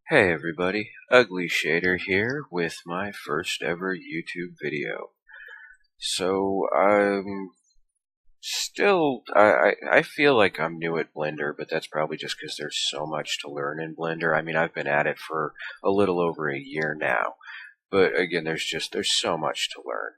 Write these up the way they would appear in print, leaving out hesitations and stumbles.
Hey everybody, uglyShader here with my first ever YouTube video. So I'm still, I feel like I'm new at Blender, but that's probably just because there's so much to learn in Blender. I mean, I've been at it for a little over a year now, but again, there's so much to learn.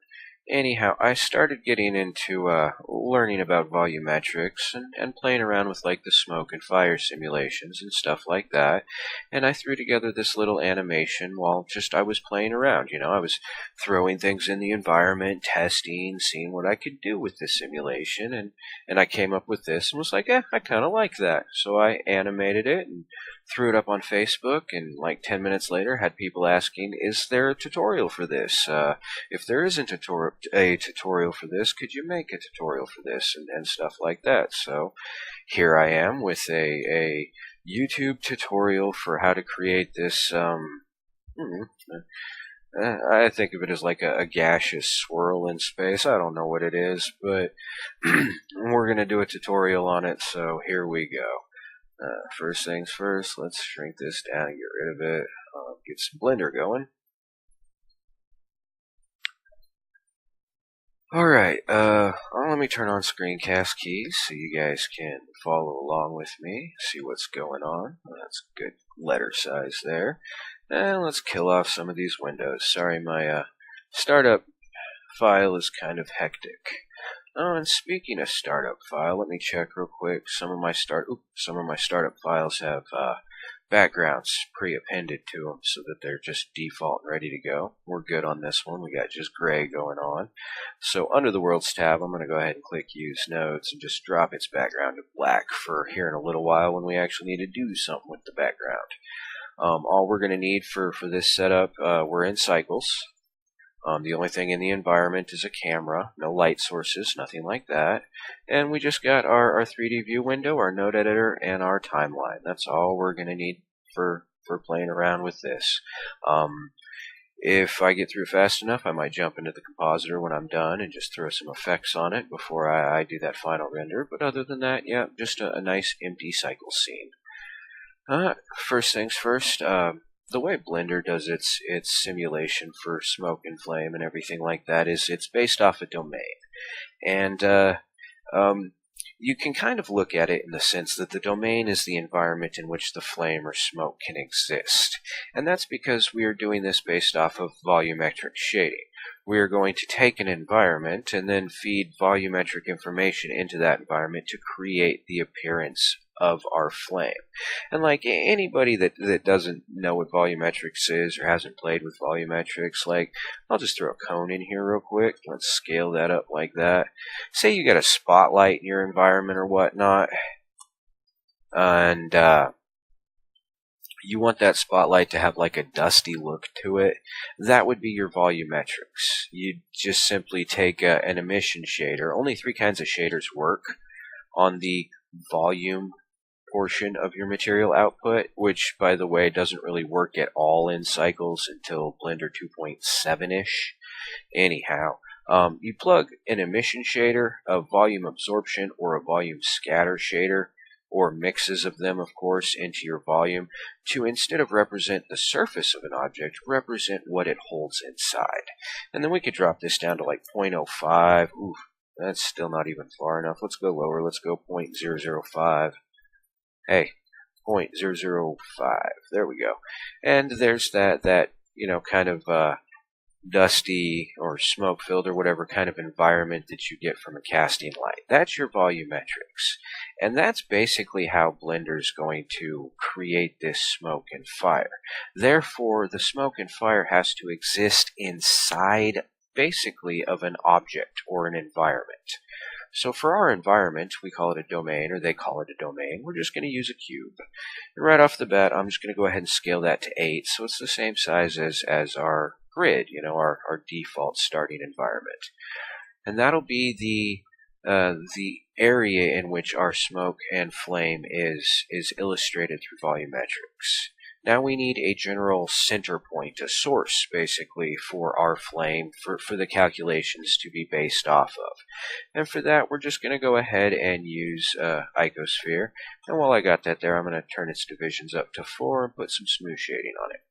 Anyhow, I started getting into learning about volumetrics and playing around with like the smoke and fire simulations and stuff like that. And I threw together this little animation while I was playing around. I was throwing things in the environment, testing, seeing what I could do with the simulation, and I came up with this and was like, I kind of like that. So I animated it and threw it up on Facebook, and like 10 minutes later had people asking, is there a tutorial for this? If there isn't a tutorial for this, could you make a tutorial for this, and stuff like that. So here I am with a YouTube tutorial for how to create this, I think of it as like a gaseous swirl in space. I don't know what it is, but we're going to do a tutorial on it, so here we go. First things first, let's shrink this down, get rid of it, get some Blender going. Alright, let me turn on screencast keys so you guys can follow along with me, see what's going on. That's good letter size there. And let's kill off some of these windows. Sorry, my startup file is kind of hectic. Oh, and speaking of startup file, let me check real quick. Some of my startup files have backgrounds pre-appended to them so that they're just default and ready to go. We're good on this one. We got just gray going on. So under the Worlds tab, I'm going to go ahead and click Use Nodes and just drop its background to black for here in a little while when we actually need to do something with the background. All we're going to need for this setup, we're in cycles. The only thing in the environment is a camera, no light sources, nothing like that. And we just got our 3D view window, our node editor, and our timeline. That's all we're going to need for playing around with this. If I get through fast enough, I might jump into the compositor when I'm done and just throw some effects on it before I do that final render. But other than that, yeah, just a nice empty cycle scene. First things first, the way Blender does its simulation for smoke and flame and everything like that is it's based off a domain. And you can kind of look at it in the sense that the domain is the environment in which the flame or smoke can exist. And that's because we are doing this based off of volumetric shading. We are going to take an environment and then feed volumetric information into that environment to create the appearance of our flame. And like anybody that doesn't know what volumetrics is or hasn't played with volumetrics, like I'll just throw a cone in here real quick. Let's scale that up like that. Say you got a spotlight in your environment or whatnot, and you want that spotlight to have like a dusty look to it. That would be your volumetrics. You'd just simply take an emission shader. Only 3 kinds of shaders work on the volume portion of your material output, which, by the way, doesn't really work at all in cycles until Blender 2.7-ish. Anyhow, you plug an emission shader, a volume absorption, or a volume scatter shader, or mixes of them, of course, into your volume to, instead of represent the surface of an object, represent what it holds inside. And then we could drop this down to like 0.05. Ooh, that's still not even far enough. Let's go lower. Let's go 0.005. Hey, 0.005. There we go. And there's that kind of dusty or smoke-filled or whatever kind of environment that you get from a casting light. That's your volumetrics. And that's basically how Blender's going to create this smoke and fire. Therefore, the smoke and fire has to exist inside, basically, of an object or an environment. So for our environment, we call it a domain, or they call it a domain. We're just going to use a cube. And right off the bat, I'm just going to go ahead and scale that to 8, so it's the same size as our grid, our default starting environment. And that'll be the area in which our smoke and flame is illustrated through volumetrics. Now we need a general center point, a source, basically, for our flame, for the calculations to be based off of. And for that, we're just going to go ahead and use icosphere. And while I got that there, I'm going to turn its divisions up to 4 and put some smooth shading on it.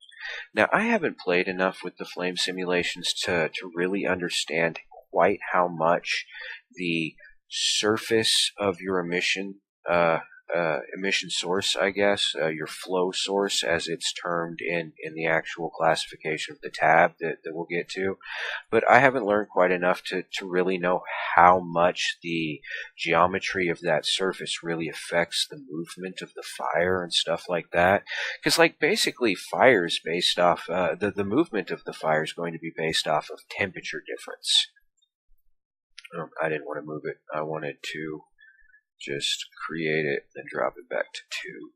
Now, I haven't played enough with the flame simulations to really understand quite how much the surface of your emission source, I guess, your flow source, as it's termed in the actual classification of the tab that we'll get to. But I haven't learned quite enough to really know how much the geometry of that surface really affects the movement of the fire and stuff like that. Because, like, basically, fire is based off, the movement of the fire is going to be based off of temperature difference. I didn't want to move it. I wanted to just create it, then drop it back to 2.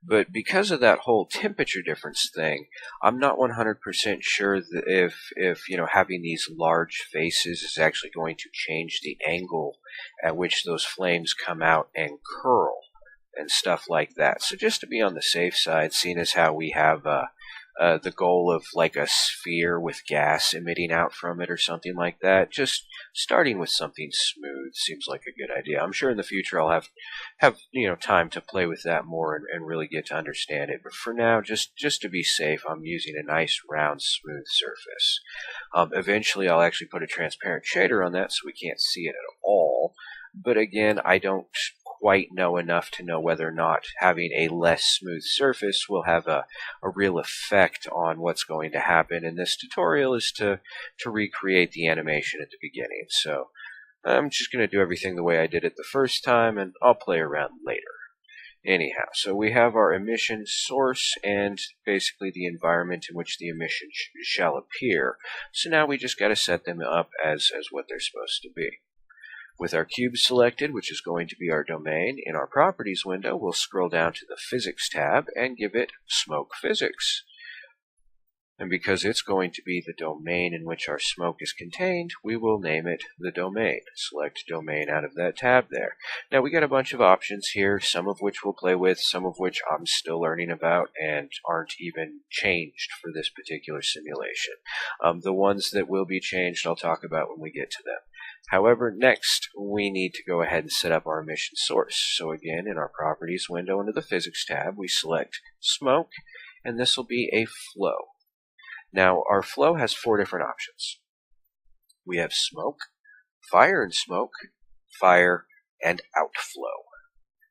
But because of that whole temperature difference thing, I'm not 100% sure that if having these large faces is actually going to change the angle at which those flames come out and curl and stuff like that. So just to be on the safe side, seeing as how we have the goal of like a sphere with gas emitting out from it or something like that, just starting with something smooth seems like a good idea. I'm sure in the future I'll have time to play with that more and really get to understand it. But for now, just to be safe, I'm using a nice round smooth surface. Eventually I'll actually put a transparent shader on that so we can't see it at all. But again, I don't quite know enough to know whether or not having a less smooth surface will have a real effect on what's going to happen. And this tutorial is to recreate the animation at the beginning. So I'm just going to do everything the way I did it the first time, and I'll play around later. Anyhow, so we have our emission source and basically the environment in which the emission shall appear. So now we just got to set them up as what they're supposed to be. With our cube selected, which is going to be our domain, in our Properties window, we'll scroll down to the Physics tab and give it Smoke Physics. And because it's going to be the domain in which our smoke is contained, we will name it the domain. Select domain out of that tab there. Now we got a bunch of options here, some of which we'll play with, some of which I'm still learning about and aren't even changed for this particular simulation. The ones that will be changed I'll talk about when we get to them. However, next we need to go ahead and set up our emission source. So again, in our Properties window under the Physics tab, we select Smoke, and this will be a flow. Now, our flow has 4 different options. We have smoke, fire and smoke, fire, and outflow.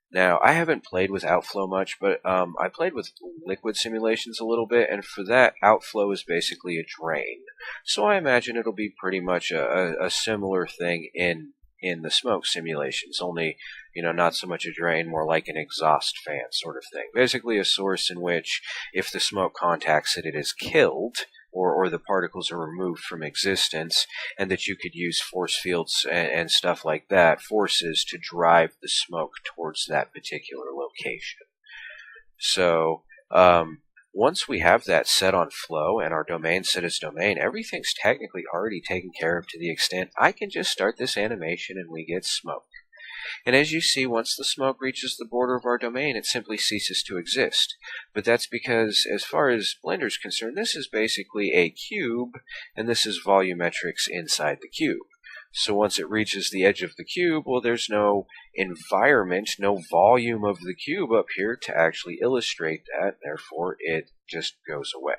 Now, I haven't played with outflow much, but I played with liquid simulations a little bit, and for that, outflow is basically a drain. So I imagine it'll be pretty much a similar thing in the smoke simulations, only, not so much a drain, more like an exhaust fan sort of thing. Basically a source in which, if the smoke contacts it, it is killed, or the particles are removed from existence, and that you could use force fields and stuff like that, forces, to drive the smoke towards that particular location. So, once we have that set on flow and our domain set as domain, everything's technically already taken care of to the extent I can just start this animation and we get smoke. And as you see, once the smoke reaches the border of our domain, it simply ceases to exist. But that's because, as far as Blender's concerned, this is basically a cube, and this is volumetrics inside the cube. So once it reaches the edge of the cube, well, there's no environment, no volume of the cube up here to actually illustrate that, therefore it just goes away.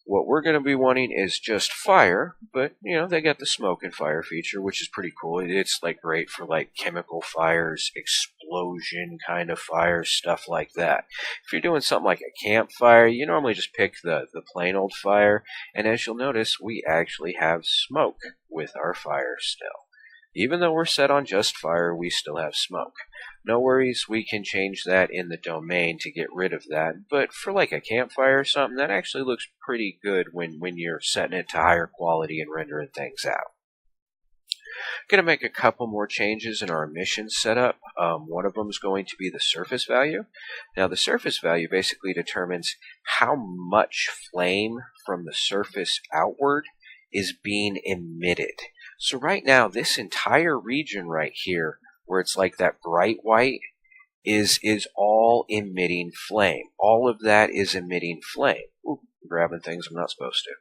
What we're going to be wanting is just fire, but, they got the smoke and fire feature, which is pretty cool. It's, great for, chemical fires, explosion kind of fires, stuff like that. If you're doing something like a campfire, you normally just pick the plain old fire, and as you'll notice, we actually have smoke with our fire still. Even though we're set on just fire, we still have smoke. No worries, we can change that in the domain to get rid of that, but for a campfire or something, that actually looks pretty good when you're setting it to higher quality and rendering things out. Going to make a couple more changes in our emission setup. One of them is going to be the surface value. Now, the surface value basically determines how much flame from the surface outward is being emitted. So right now, this entire region right here, where it's like that bright white, is all emitting flame. All of that is emitting flame. Ooh, grabbing things I'm not supposed to.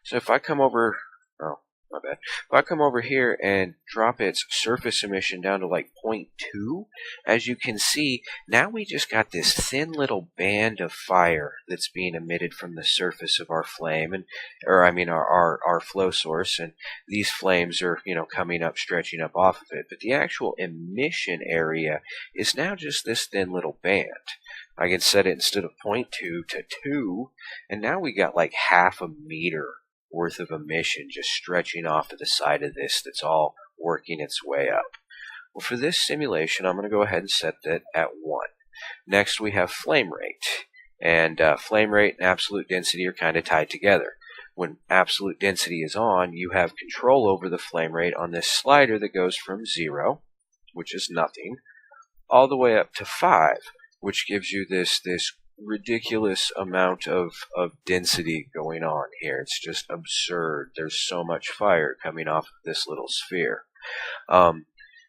So if I come over, oh, my bad. If I come over here and drop its surface emission down to like 0.2, as you can see, now we just got this thin little band of fire that's being emitted from the surface of our flame, and our flow source, and these flames are, coming up, stretching up off of it. But the actual emission area is now just this thin little band. I can set it instead of 0.2 to 2, and now we got like half a meter worth of emission just stretching off of the side of this that's all working its way up. Well, for this simulation, I'm going to go ahead and set that at 1. Next, we have flame rate. And flame rate and absolute density are kind of tied together. When absolute density is on, you have control over the flame rate on this slider that goes from 0, which is nothing, all the way up to 5, which gives you this ridiculous amount of density going on here. It's just absurd. There's so much fire coming off of this little sphere.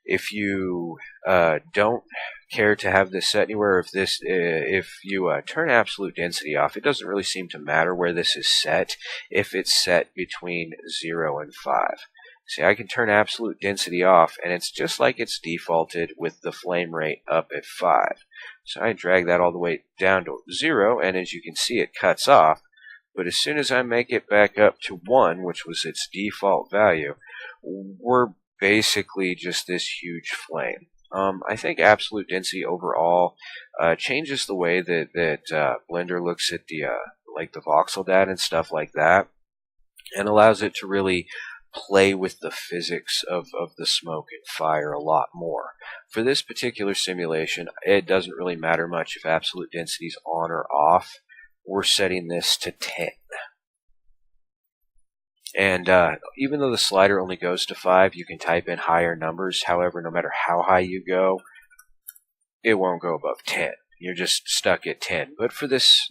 If you don't care to have this set anywhere, if you turn absolute density off, it doesn't really seem to matter where this is set if it's set between 0 and 5. See, I can turn absolute density off, and it's just like it's defaulted with the flame rate up at 5. So I drag that all the way down to 0, and as you can see, it cuts off. But as soon as I make it back up to 1, which was its default value, we're basically just this huge flame. I think absolute density overall changes the way that Blender looks at the voxel data and stuff like that, and allows it to really play with the physics of the smoke and fire a lot more. For this particular simulation, it doesn't really matter much if absolute density is on or off. We're setting this to 10. And even though the slider only goes to 5, you can type in higher numbers. However, no matter how high you go, it won't go above 10. You're just stuck at 10. But for this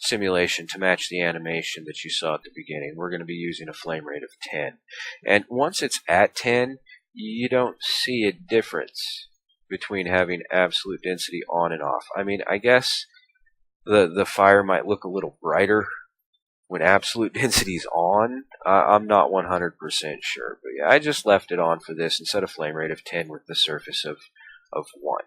simulation, to match the animation that you saw at the beginning, we're going to be using a flame rate of 10. And once it's at 10, you don't see a difference between having absolute density on and off. I mean, I guess the fire might look a little brighter when absolute density is on. I'm not 100% sure, but yeah, I just left it on for this and set a flame rate of 10 with the surface of 1.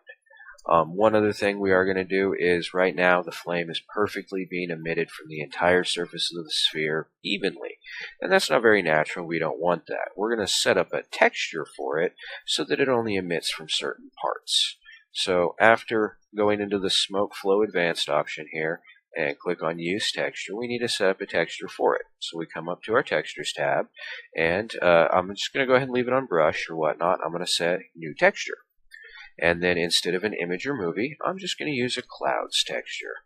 One other thing we are going to do is right now the flame is perfectly being emitted from the entire surface of the sphere evenly. And that's not very natural. We don't want that. We're going to set up a texture for it so that it only emits from certain parts. So after going into the Smoke Flow Advanced option here and click on Use Texture, we need to set up a texture for it. So we come up to our Textures tab, and I'm just going to go ahead and leave it on Brush or whatnot. I'm going to set New Texture. And then instead of an image or movie, I'm just going to use a clouds texture.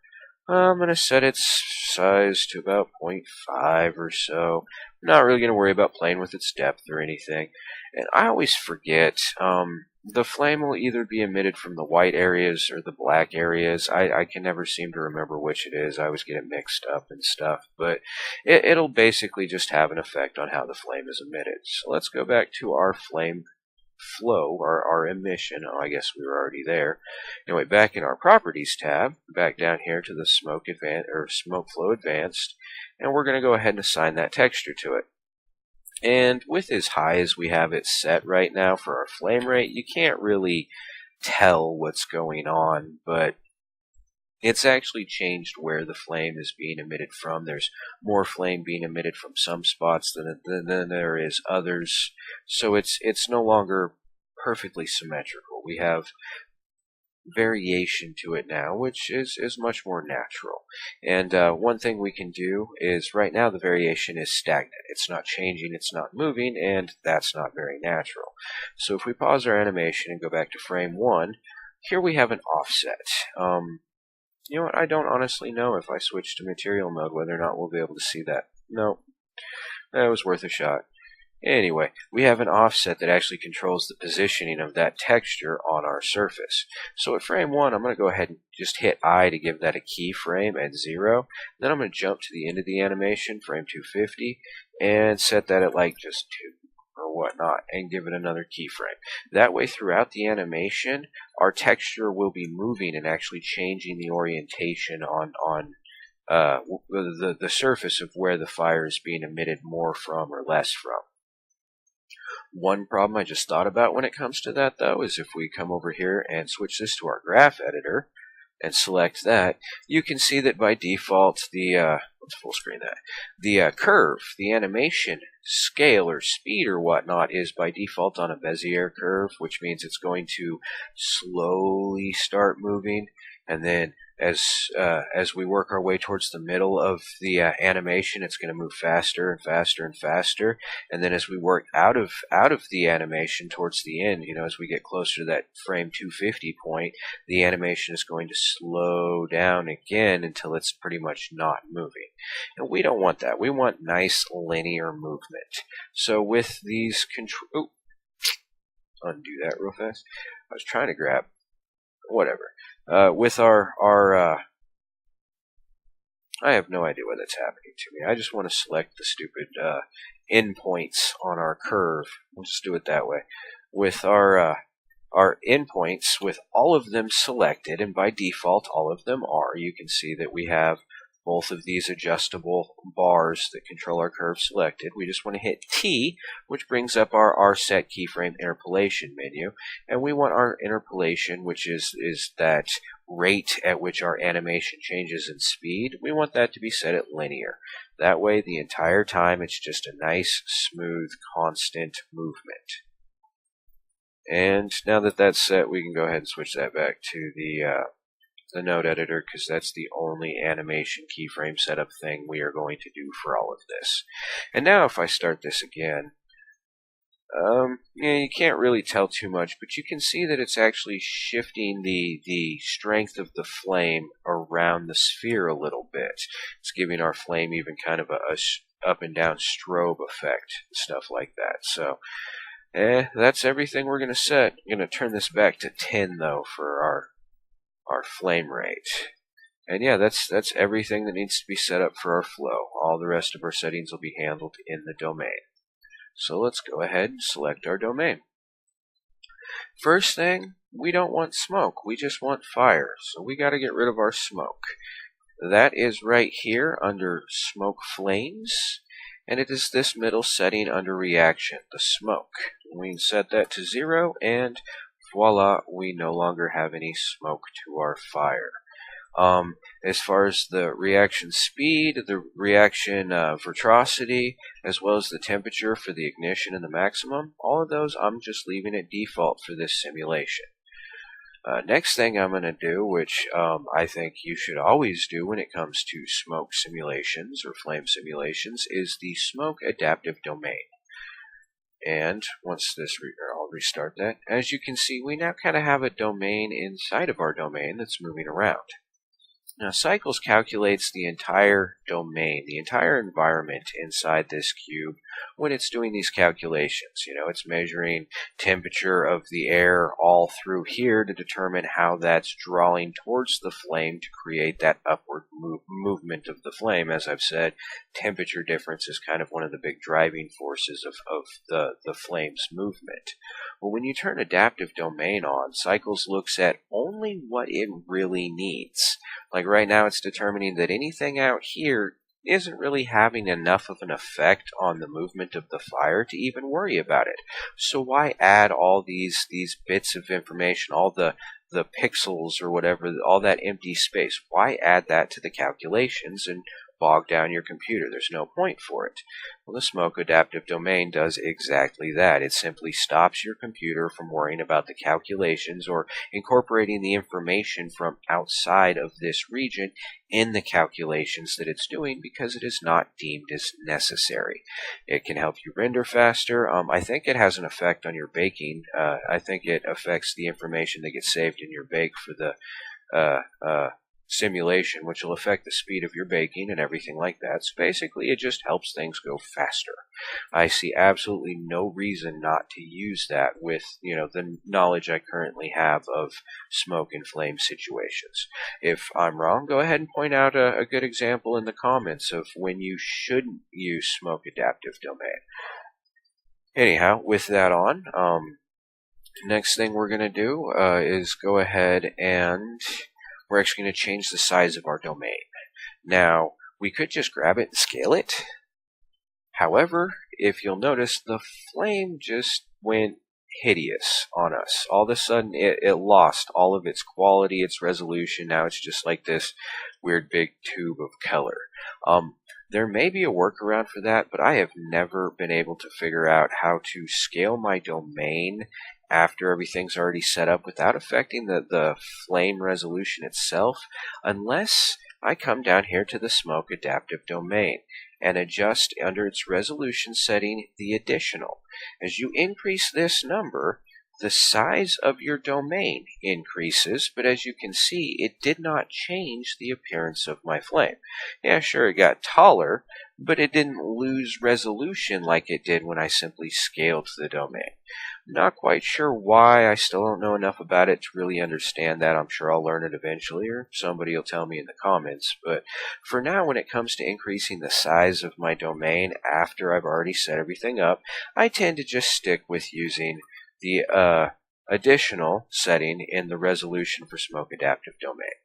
I'm going to set its size to about 0.5 or so. I'm not really going to worry about playing with its depth or anything. And I always forget, the flame will either be emitted from the white areas or the black areas. I can never seem to remember which it is. I always get it mixed up and stuff. But it'll basically just have an effect on how the flame is emitted. So let's go back to our flame flow, or our emission. Oh, I guess we were already there. Anyway, back in our Properties tab, back down here to the Smoke Flow Advanced, and we're going to go ahead and assign that texture to it. And with as high as we have it set right now for our flame rate, you can't really tell what's going on, but it's actually changed where the flame is being emitted from. There's more flame being emitted from some spots than there is others. So it's no longer perfectly symmetrical. We have variation to it now, which is much more natural. And one thing we can do is right now the variation is stagnant. It's not changing, it's not moving, and that's not very natural. So if we pause our animation and go back to frame 1, here we have an offset. You know what, I don't honestly know if I switch to material mode whether or not we'll be able to see that. No, that was worth a shot. Anyway, we have an offset that actually controls the positioning of that texture on our surface. So at frame 1, I'm going to go ahead and just hit I to give that a keyframe at 0. Then I'm going to jump to the end of the animation, frame 250, and set that at like just or whatnot and give it another keyframe. That way, throughout the animation, our texture will be moving and actually changing the orientation on the surface of where the fire is being emitted more from or less from. One problem I just thought about when it comes to that, though, is if we come over here and switch this to our graph editor and select that, you can see that by default let's full screen that. The curve, the animation scale or speed or whatnot is by default on a Bezier curve, which means it's going to slowly start moving, and then as we work our way towards the middle of the animation, it's going to move faster and faster and faster. And then as we work out of the animation towards the end, as we get closer to that frame 250 point, the animation is going to slow down again until it's pretty much not moving. And we don't want that. We want nice linear movement. So with these undo that real fast. I was trying to grab whatever. With our I have no idea what that's happening to me. I just want to select the stupid endpoints on our curve. We'll just do it that way. With our endpoints, with all of them selected, and by default all of them are, you can see that we have both of these adjustable bars that control our curve selected. We just want to hit T, which brings up our set keyframe interpolation menu. And we want our interpolation, which is that rate at which our animation changes in speed. We want that to be set at linear. That way, the entire time, it's just a nice, smooth, constant movement. And now that that's set, we can go ahead and switch that back to the node editor, because that's the only animation keyframe setup thing we are going to do for all of this. And now if I start this again, you can't really tell too much, but you can see that it's actually shifting the strength of the flame around the sphere a little bit. It's giving our flame even kind of a up and down strobe effect, stuff like that. So that's everything we're going to set. I'm going to turn this back to 10 though for our flame rate. And yeah, that's everything that needs to be set up for our flow. All the rest of our settings will be handled in the domain. So let's go ahead and select our domain. First thing, we don't want smoke, we just want fire. So we got to get rid of our smoke. That is right here under smoke flames, and it is this middle setting under reaction, the smoke. We can set that to 0, and voila, we no longer have any smoke to our fire. As far as the reaction speed, the reaction virtuosity, as well as the temperature for the ignition and the maximum, all of those I'm just leaving at default for this simulation. Next thing I'm going to do, which I think you should always do when it comes to smoke simulations or flame simulations, is the smoke adaptive domain. And once this, I'll restart that. As you can see, we now kind of have a domain inside of our domain that's moving around. Now, Cycles calculates the entire domain, the entire environment inside this cube when it's doing these calculations. It's measuring temperature of the air all through here to determine how that's drawing towards the flame to create that upward movement of the flame. As I've said, temperature difference is kind of one of the big driving forces of the flame's movement. Well, when you turn adaptive domain on, Cycles looks at only what it really needs. Like right now, it's determining that anything out here isn't really having enough of an effect on the movement of the fire to even worry about it. So why add all these bits of information, all the pixels or whatever, all that empty space? Why add that to the calculations and bog down your computer? There's no point for it. Well, the smoke adaptive domain does exactly that. It simply stops your computer from worrying about the calculations or incorporating the information from outside of this region in the calculations that it's doing, because it is not deemed as necessary. It can help you render faster. I think it has an effect on your baking. I think it affects the information that gets saved in your bake for the simulation, which will affect the speed of your baking and everything like that. So basically, it just helps things go faster. I see absolutely no reason not to use that with, the knowledge I currently have of smoke and flame situations. If I'm wrong, go ahead and point out a good example in the comments of when you shouldn't use smoke adaptive domain. Anyhow, with that on, next thing we're going to do is go ahead and we're actually going to change the size of our domain. Now, we could just grab it and scale it. However, if you'll notice, the flame just went hideous on us. All of a sudden, it lost all of its quality, its resolution. Now it's just like this weird big tube of color. There may be a workaround for that, but I have never been able to figure out how to scale my domain after everything's already set up without affecting the flame resolution itself, unless I come down here to the smoke adaptive domain and adjust under its resolution setting the additional. As you increase this number, the size of your domain increases, but as you can see, it did not change the appearance of my flame. Yeah, sure, it got taller, but it didn't lose resolution like it did when I simply scaled the domain. I'm not quite sure why. I still don't know enough about it to really understand that. I'm sure I'll learn it eventually, or somebody will tell me in the comments. But for now, when it comes to increasing the size of my domain after I've already set everything up, I tend to just stick with using the additional setting in the resolution for smoke adaptive domain.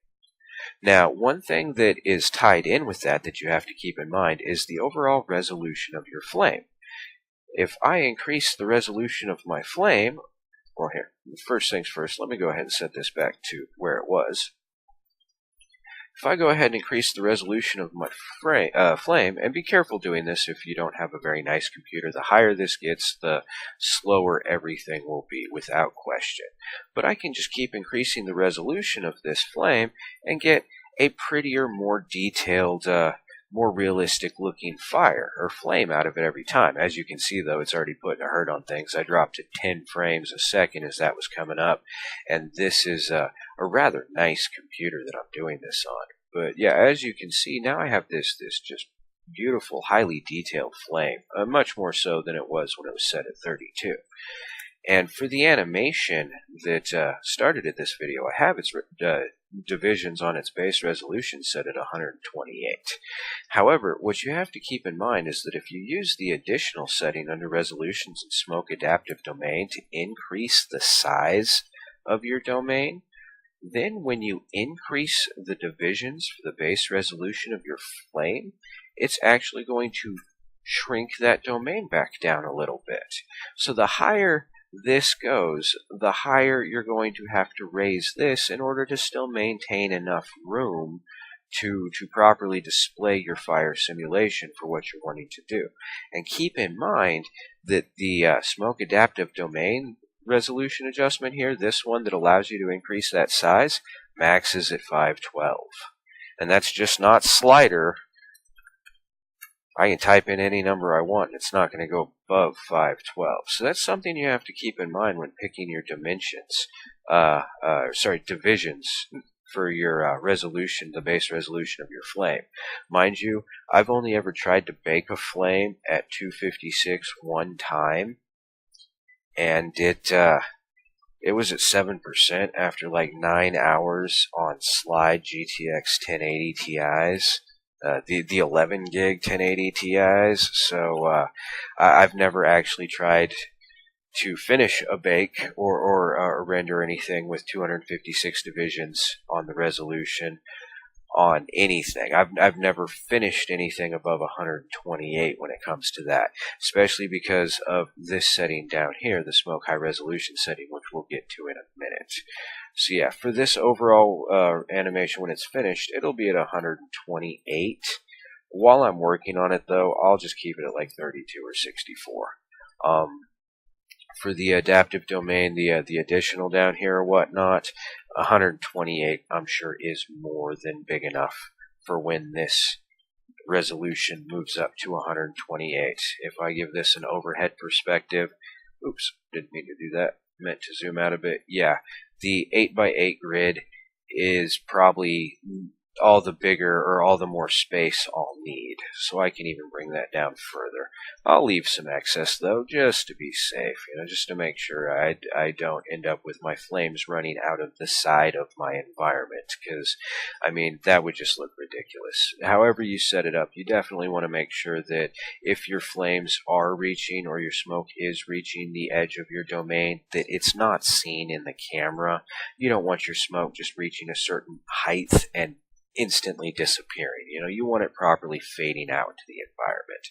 Now, one thing that is tied in with that you have to keep in mind is the overall resolution of your flame. If I increase the resolution of my flame, or here, first things first, let me go ahead and set this back to where it was. If I go ahead and increase the resolution of my flame, and be careful doing this if you don't have a very nice computer, the higher this gets, the slower everything will be, without question. But I can just keep increasing the resolution of this flame and get a prettier, more detailed, more realistic looking fire or flame out of it every time. As you can see, though, it's already putting a hurt on things. I dropped to 10 frames a second as that was coming up, and this is a rather nice computer that I'm doing this on. But yeah, as you can see, now I have this just beautiful, highly detailed flame, much more so than it was when it was set at 32. And for the animation that started at this video, I have its divisions on its base resolution set at 128. However, what you have to keep in mind is that if you use the additional setting under resolutions and smoke adaptive domain to increase the size of your domain, then when you increase the divisions for the base resolution of your flame, it's actually going to shrink that domain back down a little bit. So the higher this goes, the higher you're going to have to raise this in order to still maintain enough room to properly display your fire simulation for what you're wanting to do. And keep in mind that the smoke adaptive domain resolution adjustment here, this one that allows you to increase that size, maxes at 512. And that's just not slider. I can type in any number I want, and it's not going to go above 512. So that's something you have to keep in mind when picking your dimensions, divisions for your resolution, the base resolution of your flame. Mind you, I've only ever tried to bake a flame at 256 one time, and it was at 7% after like 9 hours on slide GTX 1080 Ti's. The 11 gig 1080 Ti's, so I've never actually tried to finish a bake or render anything with 256 divisions on the resolution on anything. I've never finished anything above 128 when it comes to that, especially because of this setting down here, the smoke high resolution setting, which we'll get to in a minute. So yeah, for this overall animation, when it's finished, it'll be at 128. While I'm working on it, though, I'll just keep it at like 32 or 64. For the adaptive domain, the additional down here or whatnot, 128, I'm sure, is more than big enough for when this resolution moves up to 128. If I give this an overhead perspective, oops, didn't mean to do that, meant to zoom out a bit. Yeah, the 8x8 grid is probably all the bigger or all the more space I'll need. So I can even bring that down further. I'll leave some excess though, just to be safe, just to make sure I don't end up with my flames running out of the side of my environment, because I mean that would just look ridiculous. However you set it up, you definitely want to make sure that if your flames are reaching or your smoke is reaching the edge of your domain, that it's not seen in the camera. You don't want your smoke just reaching a certain height and instantly disappearing. You want it properly fading out into the environment.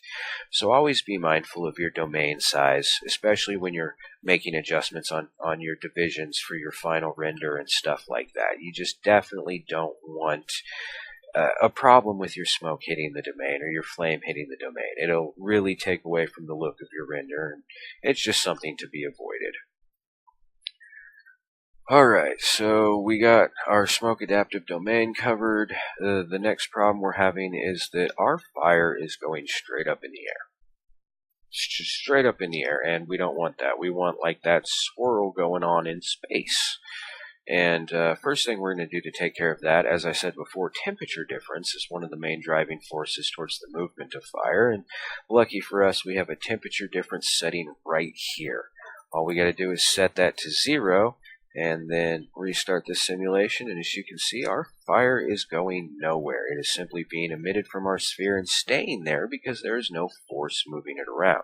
So always be mindful of your domain size, especially when you're making adjustments on your divisions for your final render and stuff like that. You just definitely don't want a problem with your smoke hitting the domain or your flame hitting the domain. It'll really take away from the look of your render, and it's just something to be avoided. Alright, so we got our smoke adaptive domain covered. The next problem we're having is that our fire is going straight up in the air. It's just straight up in the air, and we don't want that. We want like that swirl going on in space. And first thing we're going to do to take care of that, as I said before, temperature difference is one of the main driving forces towards the movement of fire. And lucky for us, we have a temperature difference setting right here. All we got to do is set that to 0. And then restart the simulation, and as you can see, our fire is going nowhere. It is simply being emitted from our sphere and staying there because there is no force moving it around.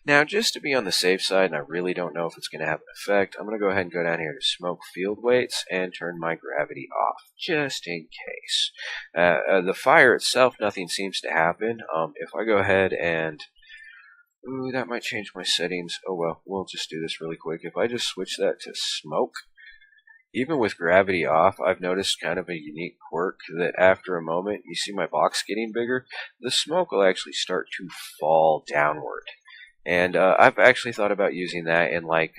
Now, just to be on the safe side, and I really don't know if it's going to have an effect, I'm going to go ahead and go down here to Smoke Field Weights and turn my gravity off, just in case. The fire itself, nothing seems to happen. If I go ahead and ooh, that might change my settings. Oh well, we'll just do this really quick. If I just switch that to smoke, even with gravity off, I've noticed kind of a unique quirk that after a moment, you see my box getting bigger, the smoke will actually start to fall downward. And I've actually thought about using that in like,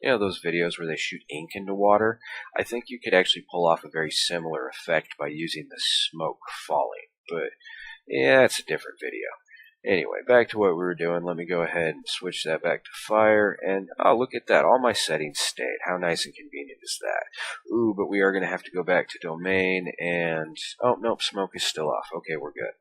those videos where they shoot ink into water. I think you could actually pull off a very similar effect by using the smoke falling. But yeah, it's a different video. Anyway, back to what we were doing. Let me go ahead and switch that back to fire. And, oh, look at that. All my settings stayed. How nice and convenient is that? Ooh, but we are going to have to go back to domain and... oh, nope, smoke is still off. Okay, we're good.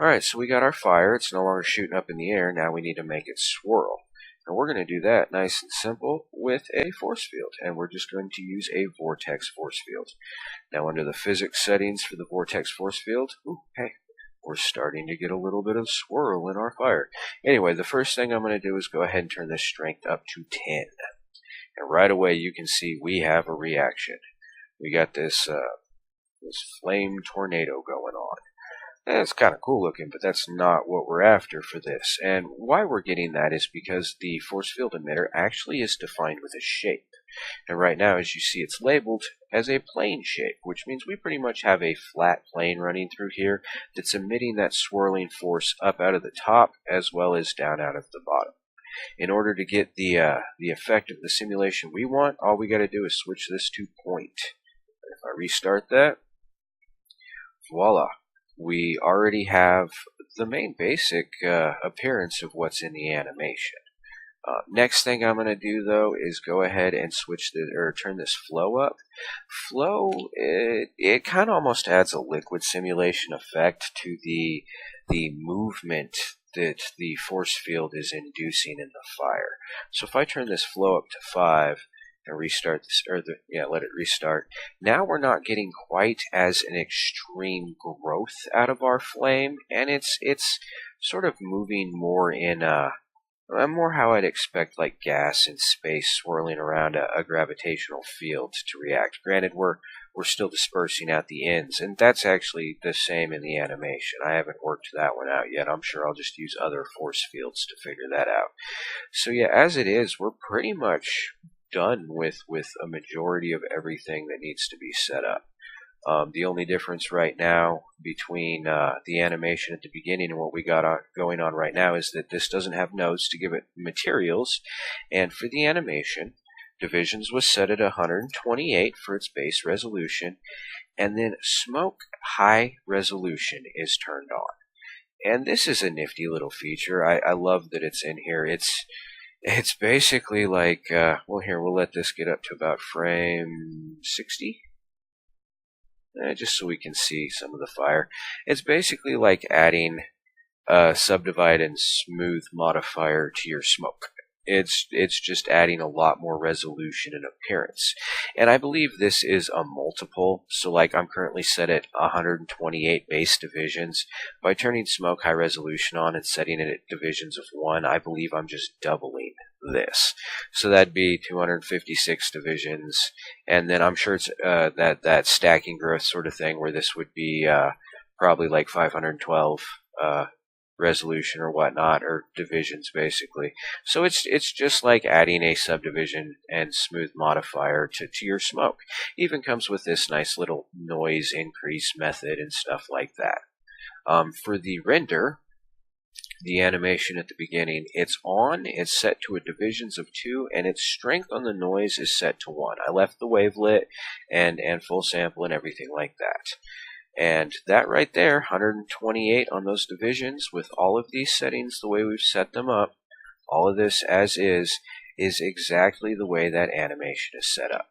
Alright, so we got our fire. It's no longer shooting up in the air. Now we need to make it swirl. And we're going to do that nice and simple with a force field. And we're just going to use a vortex force field. Now, under the physics settings for the vortex force field... ooh, hey. We're starting to get a little bit of swirl in our fire. Anyway, the first thing I'm going to do is go ahead and turn this strength up to 10. And right away you can see we have a reaction. We got this flame tornado going on. And it's kind of cool looking, but that's not what we're after for this. And why we're getting that is because the force field emitter actually is defined with a shape. And right now, as you see, it's labeled as a plane shape, which means we pretty much have a flat plane running through here that's emitting that swirling force up out of the top as well as down out of the bottom. In order to get the effect of the simulation we want, all we got to do is switch this to point. If I restart that, voila. We already have the main basic appearance of what's in the animation. Next thing I'm going to do though is go ahead and turn this flow up. Flow, it kind of almost adds a liquid simulation effect to the movement that the force field is inducing in the fire. So if I turn this flow up to 5 and restart this, let it restart. Now we're not getting quite as an extreme growth out of our flame, and it's sort of moving more in more how I'd expect like gas in space swirling around a gravitational field to react. Granted, we're still dispersing at the ends, and that's actually the same in the animation. I haven't worked that one out yet. I'm sure I'll just use other force fields to figure that out. So yeah, as it is, we're pretty much done with a majority of everything that needs to be set up. The only difference right now between the animation at the beginning and what we got going on right now is that this doesn't have nodes to give it materials, and for the animation, divisions was set at 128 for its base resolution, and then smoke high resolution is turned on. And this is a nifty little feature. I love that it's in here. It's basically like, well, here, we'll let this get up to about frame 60. just so we can see some of the fire. It's basically like adding subdivide and smooth modifier to your smoke. It's just adding a lot more resolution and appearance. And I believe this is a multiple, so like I'm currently set at 128 base divisions. By turning smoke high resolution on and setting it at divisions of 1, I believe I'm just doubling this. So that'd be 256 divisions, and then I'm sure it's that stacking growth sort of thing where this would be probably like 512 resolution or whatnot, or divisions basically. So it's just like adding a subdivision and smooth modifier to your smoke. Even comes with this nice little noise increase method and stuff like that. For the render, the animation at the beginning, it's set to a divisions of 2, and its strength on the noise is set to 1. I left the wavelet and full sample and everything like that. And that right there, 128 on those divisions, with all of these settings the way we've set them up, all of this as is exactly the way that animation is set up.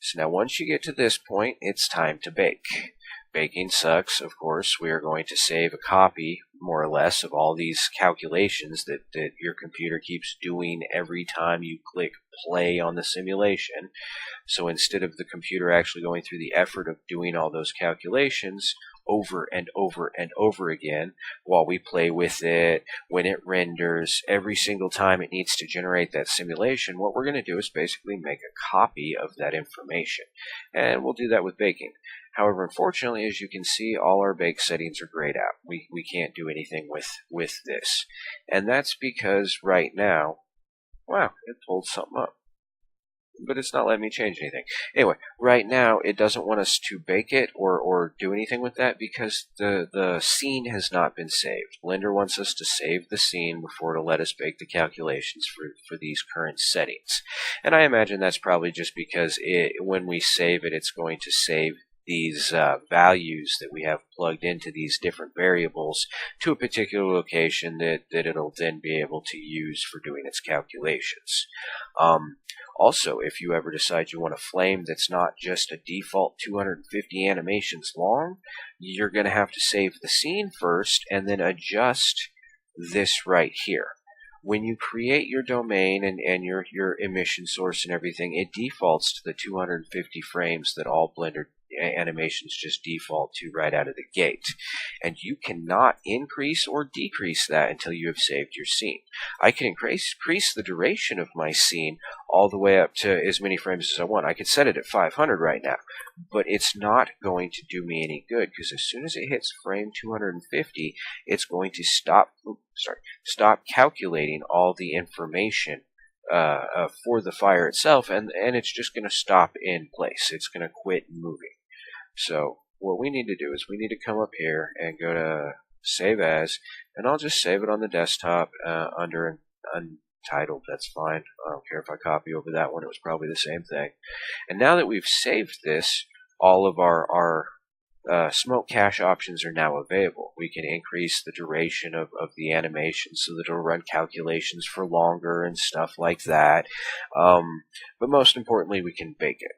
So now once you get to this point, it's time to bake. Baking sucks, of course. We are going to save a copy, more or less, of all these calculations that your computer keeps doing every time you click play on the simulation. So instead of the computer actually going through the effort of doing all those calculations over and over and over again while we play with it, when it renders, every single time it needs to generate that simulation, what we're going to do is basically make a copy of that information. And we'll do that with baking. However, unfortunately, as you can see, all our bake settings are grayed out. We can't do anything with this. And that's because right now, wow, it pulled something up. But it's not letting me change anything. Anyway, right now it doesn't want us to bake it or do anything with that because the scene has not been saved. Blender wants us to save the scene before it'll let us bake the calculations for these current settings. And I imagine that's probably just because when we save it, it's going to save these values that we have plugged into these different variables to a particular location that it'll then be able to use for doing its calculations. Also, if you ever decide you want a flame that's not just a default 250 animations long, you're going to have to save the scene first and then adjust this right here. When you create your domain and your emission source and everything, it defaults to the 250 frames that all Blender animations just default to right out of the gate. And you cannot increase or decrease that until you have saved your scene. I can increase the duration of my scene all the way up to as many frames as I want. I could set it at 500 right now, but it's not going to do me any good because as soon as it hits frame 250, it's going to stop calculating all the information for the fire itself, and it's just going to stop in place. It's going to quit moving. So what we need to do is we need to come up here and go to Save As, and I'll just save it on the desktop under Untitled. That's fine. I don't care if I copy over that one. It was probably the same thing. And now that we've saved this, all of our smoke cache options are now available. We can increase the duration of the animation so that it'll run calculations for longer and stuff like that. But most importantly, we can bake it.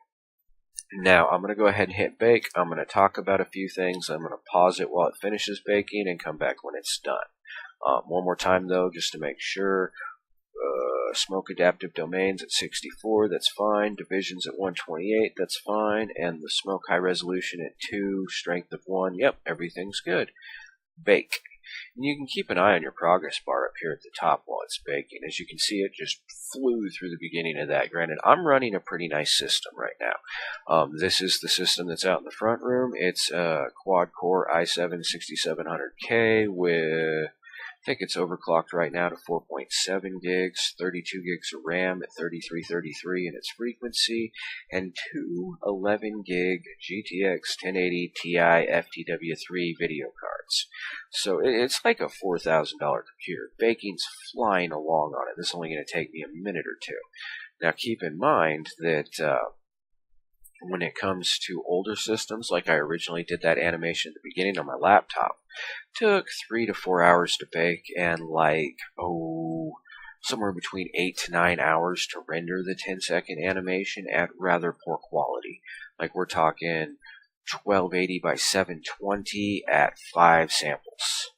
Now, I'm going to go ahead and hit bake. I'm going to talk about a few things. I'm going to pause it while it finishes baking and come back when it's done. One more time, though, just to make sure. Smoke adaptive domains at 64, that's fine. Divisions at 128, that's fine. And the smoke high resolution at 2, strength of 1, yep, everything's good. Bake. And you can keep an eye on your progress bar up here at the top while it's baking. As you can see, it just flew through the beginning of that. Granted, I'm running a pretty nice system right now. This is the system that's out in the front room. It's a quad-core i7 6700K with, I think it's overclocked right now to 4.7 gigs, 32 gigs of RAM at 3333 in its frequency, and two 11 gig GTX 1080 Ti FTW3 video cards. So it's like a $4,000 computer. Baking's flying along on it. This is only going to take me a minute or two. Now keep in mind that when it comes to older systems, like I originally did that animation at the beginning on my laptop, took 3 to 4 hours to bake and somewhere between 8 to 9 hours to render the 10-second animation at rather poor quality. Like we're talking 1280 by 720 at 5 samples.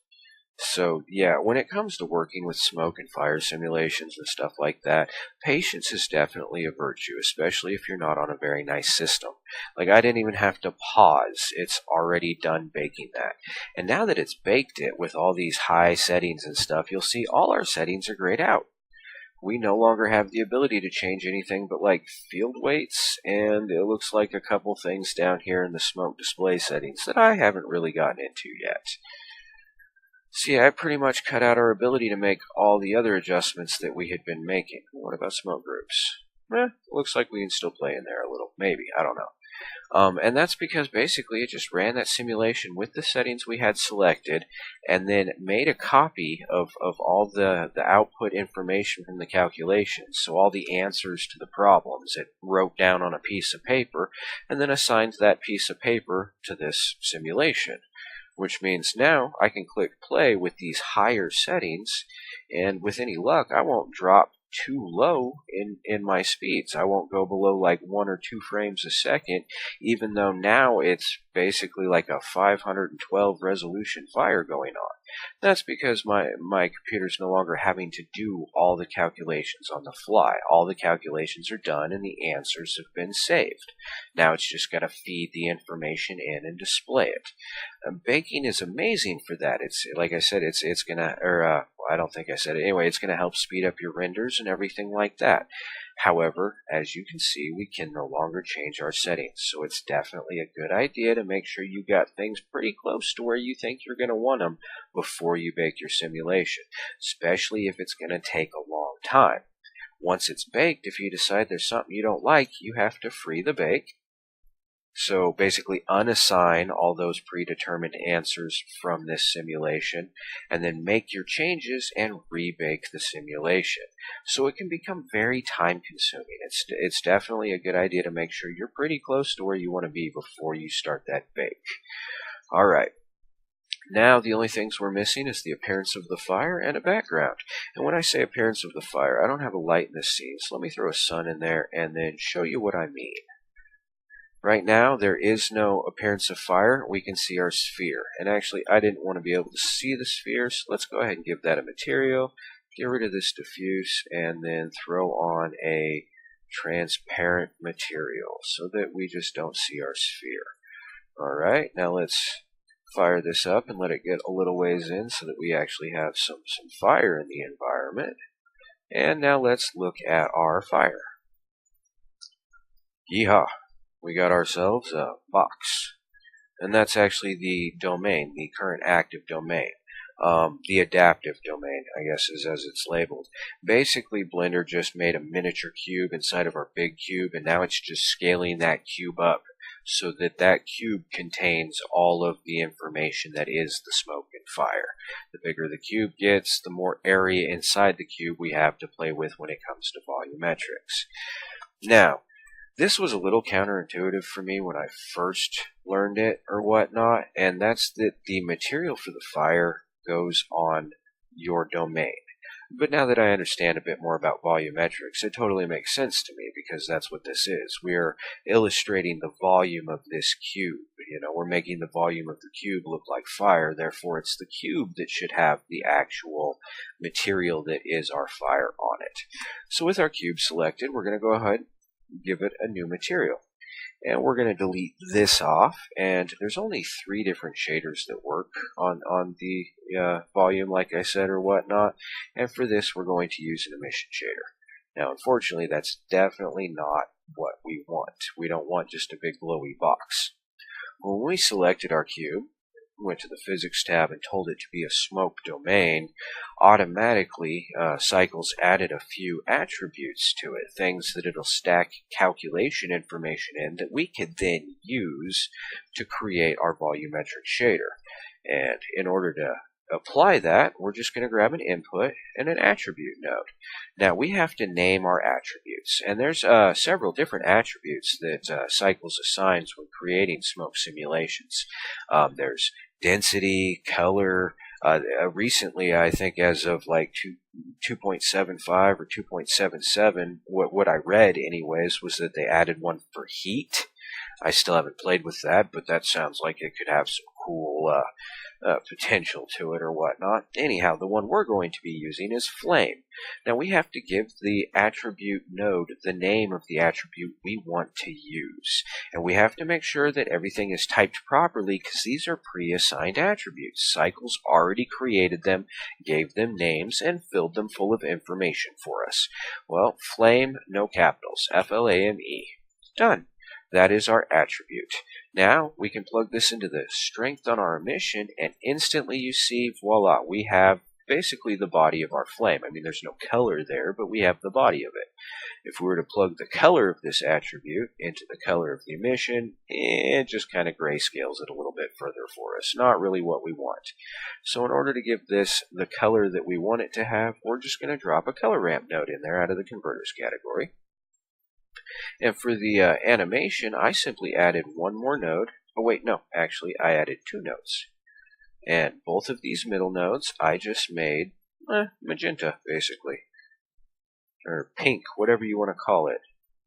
So yeah, when it comes to working with smoke and fire simulations and stuff like that, patience is definitely a virtue, especially if you're not on a very nice system. Like, I didn't even have to pause. It's already done baking that. And now that it's baked it with all these high settings and stuff, you'll see all our settings are grayed out. We no longer have the ability to change anything but like field weights, and it looks like a couple things down here in the smoke display settings that I haven't really gotten into yet. So yeah, I pretty much cut out our ability to make all the other adjustments that we had been making. What about smoke groups? Looks like we can still play in there a little. Maybe, I don't know. And that's because basically it just ran that simulation with the settings we had selected and then made a copy of all the output information from the calculations. So all the answers to the problems it wrote down on a piece of paper and then assigned that piece of paper to this simulation. Which means now I can click play with these higher settings, and with any luck, I won't drop too low in my speeds. I won't go below like 1 or 2 frames a second, even though now it's basically like a 512 resolution fire going on. That's because my computer's no longer having to do all the calculations on the fly. All the calculations are done and the answers have been saved. Now it's just got to feed the information in and display it. Baking is amazing for that. It's like I said, it's gonna, I don't think I said it. Anyway, it's gonna help speed up your renders and everything like that. However, as you can see, we can no longer change our settings, so it's definitely a good idea to make sure you got things pretty close to where you think you're going to want them before you bake your simulation, especially if it's going to take a long time. Once it's baked, if you decide there's something you don't like, you have to free the bake. So basically unassign all those predetermined answers from this simulation and then make your changes and rebake the simulation. So it can become very time consuming. It's definitely a good idea to make sure you're pretty close to where you want to be before you start that bake. Alright. Now the only things we're missing is the appearance of the fire and a background. And when I say appearance of the fire, I don't have a light in this scene, so let me throw a sun in there and then show you what I mean. Right now, there is no appearance of fire. We can see our sphere. And actually, I didn't want to be able to see the sphere, so let's go ahead and give that a material. Get rid of this diffuse, and then throw on a transparent material so that we just don't see our sphere. Alright, now let's fire this up and let it get a little ways in so that we actually have some fire in the environment. And now let's look at our fire. Yeehaw! We got ourselves a box. And that's actually the domain, the current active domain. The adaptive domain, I guess, is as it's labeled. Basically, Blender just made a miniature cube inside of our big cube, and now it's just scaling that cube up so that that cube contains all of the information that is the smoke and fire. The bigger the cube gets, the more area inside the cube we have to play with when it comes to volumetrics. Now, this was a little counterintuitive for me when I first learned it or whatnot, and that's that the material for the fire goes on your domain. But now that I understand a bit more about volumetrics, it totally makes sense to me because that's what this is. We're illustrating the volume of this cube. You know, we're making the volume of the cube look like fire, therefore it's the cube that should have the actual material that is our fire on it. So with our cube selected, we're going to go ahead give it a new material. And we're going to delete this off, and there's only 3 different shaders that work on the volume, like I said, or whatnot, and for this we're going to use an emission shader. Now, unfortunately, that's definitely not what we want. We don't want just a big glowy box. When we selected our cube, went to the physics tab and told it to be a smoke domain, automatically Cycles added a few attributes to it, things that it'll stack calculation information in that we could then use to create our volumetric shader. And in order to apply that, we're just going to grab an input and an attribute node. Now we have to name our attributes, and there's several different attributes that Cycles assigns when creating smoke simulations. There's density, color. Recently, I think as of like 2.75 or 2.77, what I read anyways was that they added one for heat. I still haven't played with that, but that sounds like it could have some cool potential to it or whatnot. Anyhow, the one we're going to be using is Flame. Now we have to give the attribute node the name of the attribute we want to use. And we have to make sure that everything is typed properly because these are pre-assigned attributes. Cycles already created them, gave them names, and filled them full of information for us. Well, Flame, no capitals, F-L-A-M-E. Done. That is our attribute. Now we can plug this into the strength on our emission, and instantly you see, voila, we have basically the body of our flame. I mean, there's no color there, but we have the body of it. If we were to plug the color of this attribute into the color of the emission, it just kind of grayscales it a little bit further for us. Not really what we want. So in order to give this the color that we want it to have, we're just going to drop a color ramp node in there out of the converters category. And for the animation, I simply added one more node. Oh wait, no, actually I added two nodes. And both of these middle nodes I just made magenta, basically. Or pink, whatever you want to call it.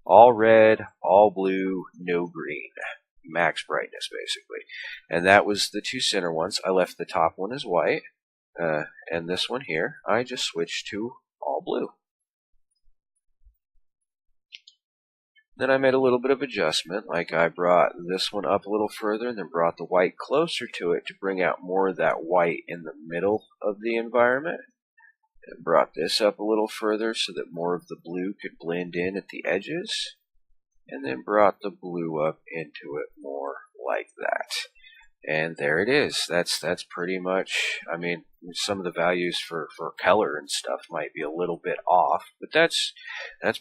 All red, all blue, no green. Max brightness, basically. And that was the two center ones. I left the top one as white. And this one here, I just switched to all blue. Then I made a little bit of adjustment, like I brought this one up a little further and then brought the white closer to it to bring out more of that white in the middle of the environment. And brought this up a little further so that more of the blue could blend in at the edges. And then brought the blue up into it more like that. And there it is. That's pretty much, I mean, some of the values for color and stuff might be a little bit off, but that's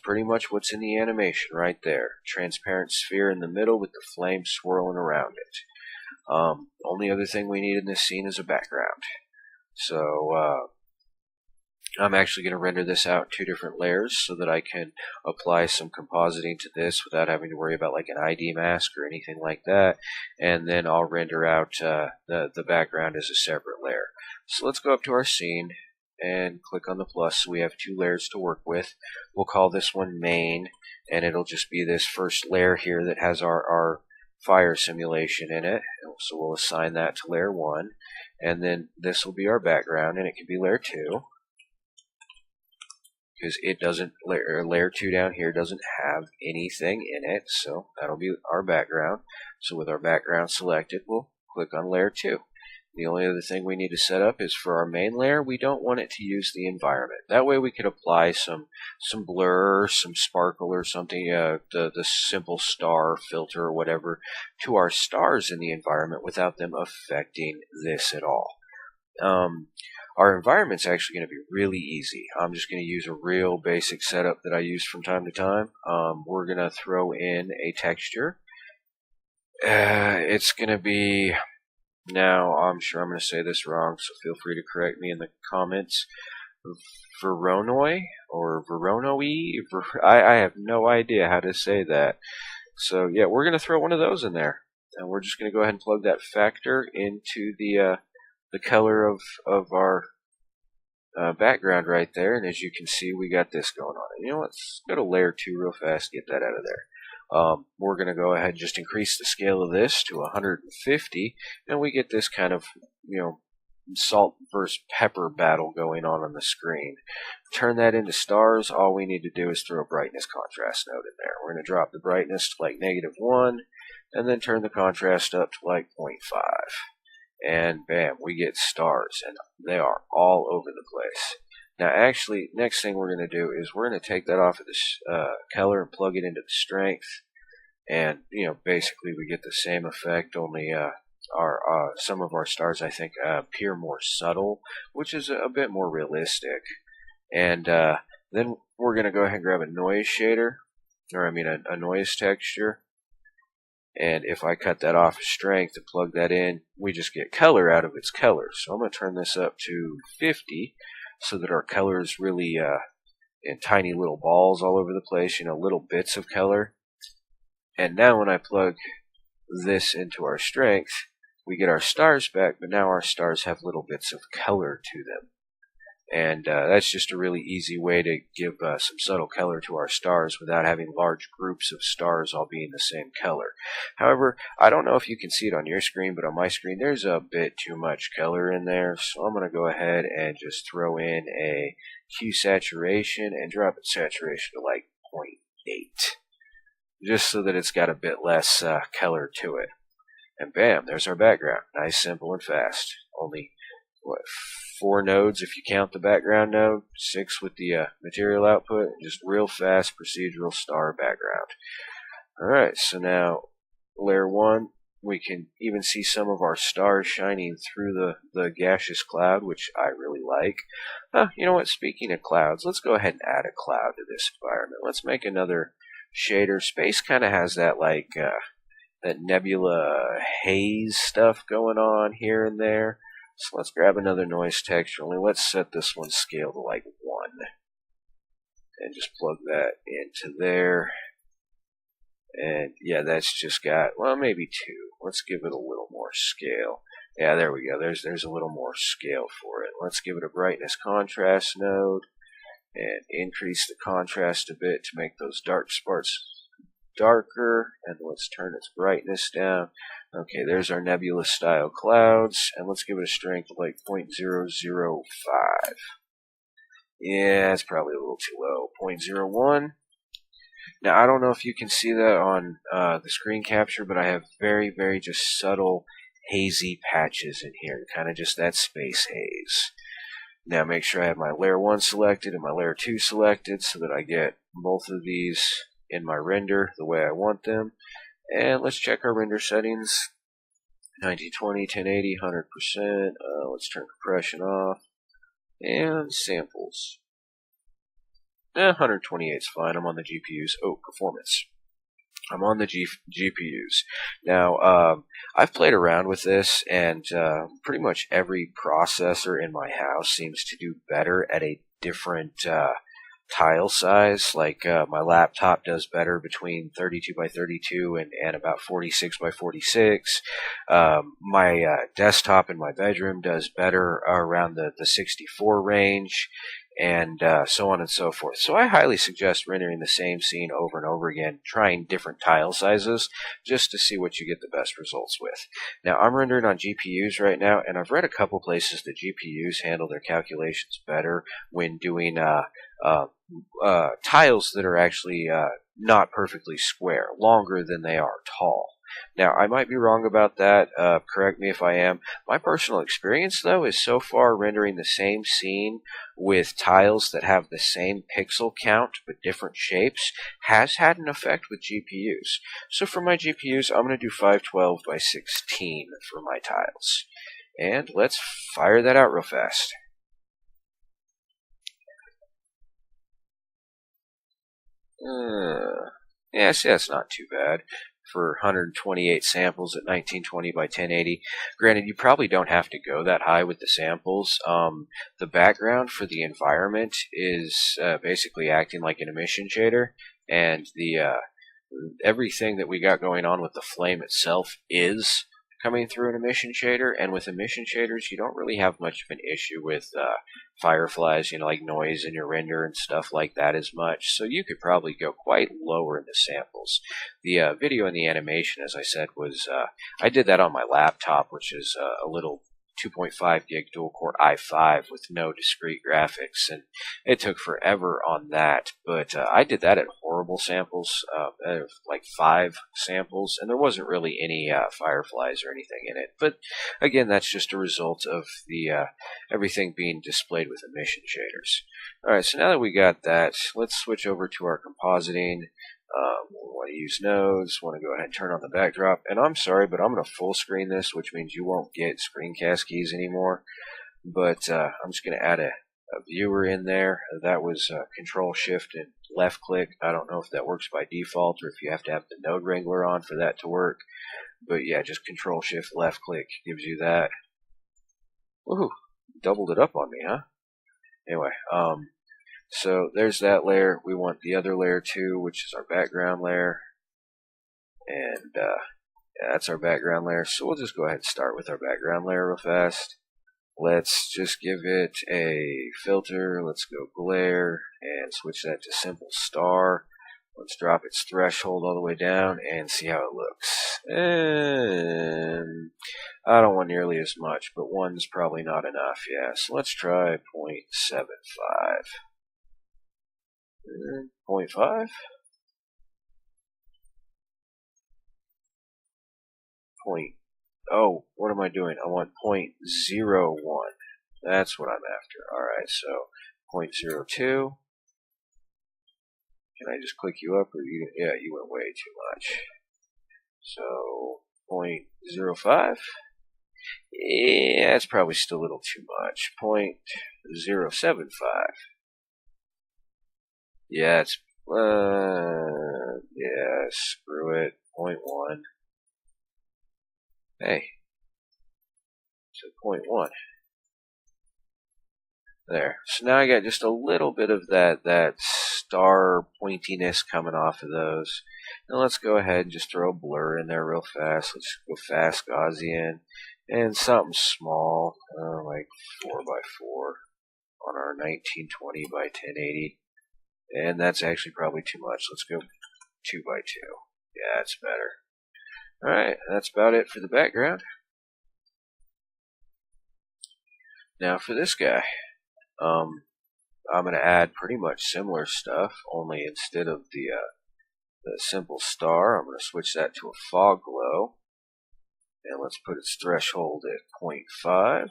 pretty much what's in the animation right there. Transparent sphere in the middle with the flame swirling around it. Only other thing we need in this scene is a background. So I'm actually going to render this out in two different layers so that I can apply some compositing to this without having to worry about like an ID mask or anything like that. And then I'll render out the background as a separate layer. So let's go up to our scene and click on the plus so we have two layers to work with. We'll call this one main, and it'll just be this first layer here that has our fire simulation in it. So we'll assign that to layer 1. And then this will be our background, and it can be layer 2. Because it doesn't, layer 2 down here doesn't have anything in it, so that'll be our background. So with our background selected, we'll click on layer 2. The only other thing we need to set up is for our main layer, we don't want it to use the environment. That way we could apply some blur, some sparkle or something, the simple star filter or whatever to our stars in the environment without them affecting this at all. Our environment's actually going to be really easy. I'm just going to use a real basic setup that I use from time to time. We're going to throw in a texture. It's going to be, now I'm sure I'm going to say this wrong, so feel free to correct me in the comments. Voronoi or Voronoi? I have no idea how to say that. So yeah, we're going to throw one of those in there. And we're just going to go ahead and plug that factor into the color of our background right there, and as you can see, we got this going on. And you know what? Let's go to layer 2 real fast, get that out of there. We're going to go ahead and just increase the scale of this to 150, and we get this kind of, salt versus pepper battle going on the screen. Turn that into stars. All we need to do is throw a brightness contrast node in there. We're going to drop the brightness to like -1, and then turn the contrast up to like 0.5. And bam, we get stars, and they are all over the place. Now actually, next thing we're going to do is we're going to take that off of this color and plug it into the strength, and basically we get the same effect, only some of our stars I think appear more subtle, which is a bit more realistic. And then we're going to go ahead and grab a noise shader, or a noise texture. And if I cut that off of strength and plug that in, we just get color out of its color. So I'm going to turn this up to 50 so that our color is really in tiny little balls all over the place, little bits of color. And now when I plug this into our strength, we get our stars back, but now our stars have little bits of color to them. And that's just a really easy way to give some subtle color to our stars without having large groups of stars all being the same color. However, I don't know if you can see it on your screen, but on my screen there's a bit too much color in there, so I'm going to go ahead and just throw in a hue saturation and drop its saturation to like 0.8, just so that it's got a bit less color to it. And bam, there's our background. Nice, simple, and fast. Only, what, 4 nodes if you count the background node, 6 with the material output, just real fast procedural star background. Alright, so now layer 1, we can even see some of our stars shining through the gaseous cloud, which I really like. You know what, speaking of clouds, let's go ahead and add a cloud to this environment. Let's make another shader. Space kind of has that like that nebula haze stuff going on here and there. So let's grab another noise texture. Only let's set this one scale to like 1. And just plug that into there. And yeah, that's just got, well, maybe 2. Let's give it a little more scale. Yeah, there we go. There's a little more scale for it. Let's give it a brightness contrast node. And increase the contrast a bit to make those dark spots darker, and let's turn its brightness down. Okay, there's our nebula style clouds, and let's give it a strength of like 0.005. Yeah, it's probably a little too low. 0.01. Now, I don't know if you can see that on the screen capture, but I have very, very just subtle hazy patches in here, kind of just that space haze. Now make sure I have my layer 1 selected and my layer 2 selected so that I get both of these in my render the way I want them. And let's check our render settings. 1920, 1080, 100%. Let's turn compression off. And samples. 128 is fine. I'm on the GPUs. Oh, performance. I'm on the GPUs. Now, I've played around with this, and pretty much every processor in my house seems to do better at a different tile size. Like my laptop does better between 32 by 32 and about 46 by 46. My desktop in my bedroom does better around the 64 range, and so on and so forth. So I highly suggest rendering the same scene over and over again, trying different tile sizes, just to see what you get the best results with. Now, I'm rendering on GPUs right now, and I've read a couple places that GPUs handle their calculations better when doing tiles that are actually not perfectly square, longer than they are tall. Now, I might be wrong about that. Correct me if I am. My personal experience, though, is so far rendering the same scene with tiles that have the same pixel count but different shapes has had an effect with GPUs. So for my GPUs, I'm going to do 512 by 16 for my tiles. And let's fire that out real fast. Yeah, see, that's not too bad for 128 samples at 1920 by 1080. Granted, you probably don't have to go that high with the samples. The background for the environment is basically acting like an emission shader, and the everything that we got going on with the flame itself is coming through an emission shader, and with emission shaders, you don't really have much of an issue with fireflies, like noise in your render and stuff like that as much, so you could probably go quite lower in the samples. The video and the animation, as I said, was, I did that on my laptop, which is a little 2.5 gig dual-core i5 with no discrete graphics, and it took forever on that, but I did that at horrible samples, like 5 samples, and there wasn't really any fireflies or anything in it, but again, that's just a result of the everything being displayed with emission shaders. Alright, so now that we got that, let's switch over to our compositing. We want to use nodes, want to go ahead and turn on the backdrop, and I'm sorry, but I'm going to full screen this, which means you won't get screencast keys anymore, but I'm just going to add a viewer in there. That was Control Shift and left click. I don't know if that works by default or if you have to have the node wrangler on for that to work, but yeah, just Control Shift left click gives you that. Woohoo, doubled it up on me, huh? Anyway, so there's that layer. We want the other layer too, which is our background layer. And yeah, that's our background layer. So we'll just go ahead and start with our background layer real fast. Let's just give it a filter. Let's go glare and switch that to simple star. Let's drop its threshold all the way down and see how it looks. And I don't want nearly as much, but 1's probably not enough. Yeah, so let's try 0.75. 0.5? Oh, what am I doing? I want 0.01. That's what I'm after. Alright, so 0.02. Can I just click you up? Or yeah, you went way too much. So 0.05. Yeah, that's probably still a little too much. 0.075. Yeah, it's yeah, screw it. 0.1. Hey, so 0.1. There. So now I got just a little bit of that star pointiness coming off of those. Now let's go ahead and just throw a blur in there real fast. Let's go fast Gaussian and something small, like 4x4 on our 1920 by 1080. And that's actually probably too much. Let's go 2x2. Yeah, that's better. Alright, that's about it for the background. Now for this guy, I'm going to add pretty much similar stuff, only instead of the simple star, I'm going to switch that to a fog glow. And let's put its threshold at 0.5.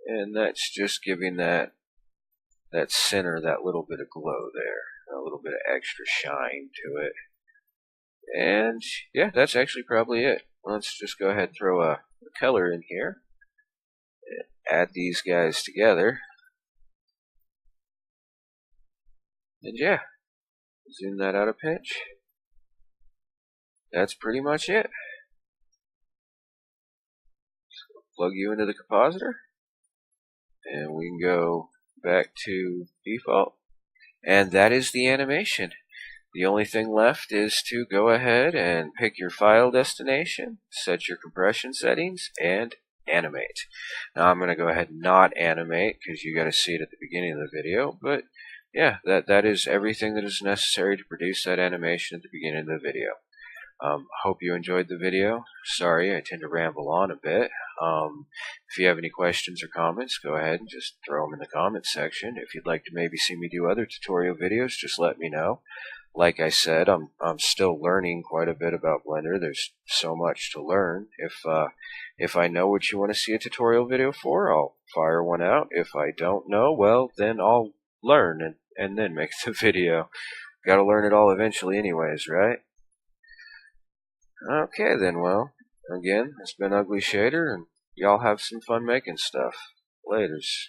And that's just giving that center that little bit of glow there, a little bit of extra shine to it. And yeah, that's actually probably it. Let's just go ahead and throw a color in here. Add these guys together. And yeah, zoom that out a pinch. That's pretty much it. So plug you into the compositor. And we can go back to default. And that is the animation. The only thing left is to go ahead and pick your file destination, set your compression settings, and animate. Now I'm going to go ahead and not animate because you got to see it at the beginning of the video, but yeah, that is everything that is necessary to produce that animation at the beginning of the video. Hope you enjoyed the video. Sorry, I tend to ramble on a bit. If you have any questions or comments, go ahead and just throw them in the comments section. If you'd like to maybe see me do other tutorial videos, just let me know. Like I said, I'm still learning quite a bit about Blender. There's so much to learn. If I know what you want to see a tutorial video for, I'll fire one out. If I don't know, well, then I'll learn and then make the video. Gotta learn it all eventually anyways, right? Okay then, well, again, it's been uglyShader, and y'all have some fun making stuff. Laters.